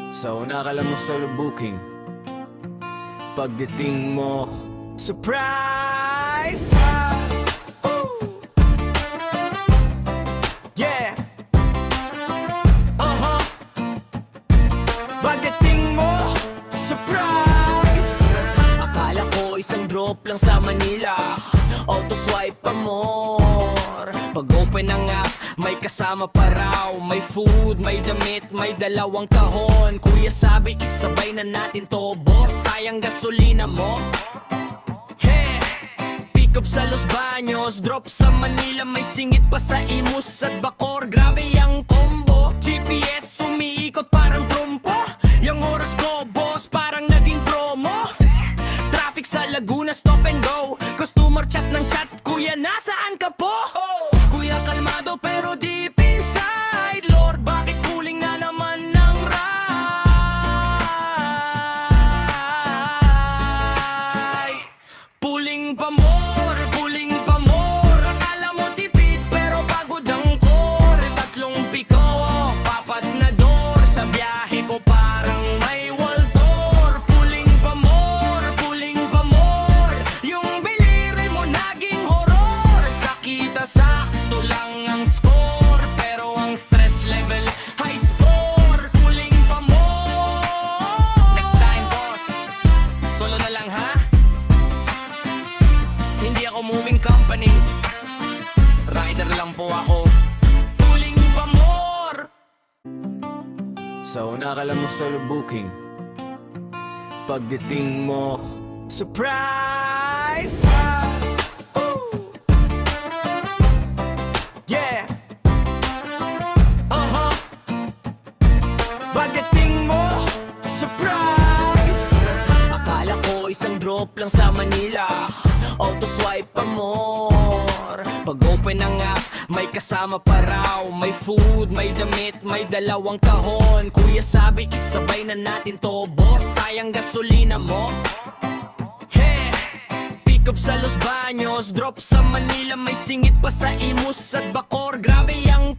Sa una ka lang solo booking, pagdating mo, surprise! Ooh. Yeah! Pagdating mo, surprise! Akala ko isang drop lang sa Manila, auto swipe pa more. Pag open ng app, may kasama pa raw. May food, may damit, may dalawang kahon. Kuya sabi isabay na natin to, boss. Sayang gasolina mo. Hey, pick up sa Los Baños, drop sa Manila, may singit pa sa Imus at Bacoor. Grabe yung combo, GPS umiikot parang trompo. Yung oras ko, boss, parang naging promo. Traffic sa Laguna, stop and go. Customer chat ng chat, kuya nasaan ka po? Kuya kalmado pero deep inside, Lord, bakit kuling na naman ng ride? Puling pa more, puling pa more. Akala mo tipid pero pagod ang core. Tatlong piko, papat na door. Sa biyahe ko parang may waltor. Puling pa more, puling pa more. Yung biliri mo naging horror. Sa kita sakto lang ang score, pero ang stress level high score. Puling pa more. Next time boss, solo na lang ha. Hindi ako moving company, rider lang po ako. Puling pa more. Sa una ka lang solo booking, pagdating mo, surprise! Ooh. Yeah! Pagdating mo, surprise! Akala ko isang drop lang sa Manila, auto swipe pa more. Pag open ng app, may kasama pa raw. May food, may damit, may dalawang kahon. Kuya sabi isabay na natin to, boss. Sayang gasolina mo. Hey, pick up sa Los Baños, drop sa Manila, may singit pa sa Imus at Bacoor. Grabe yung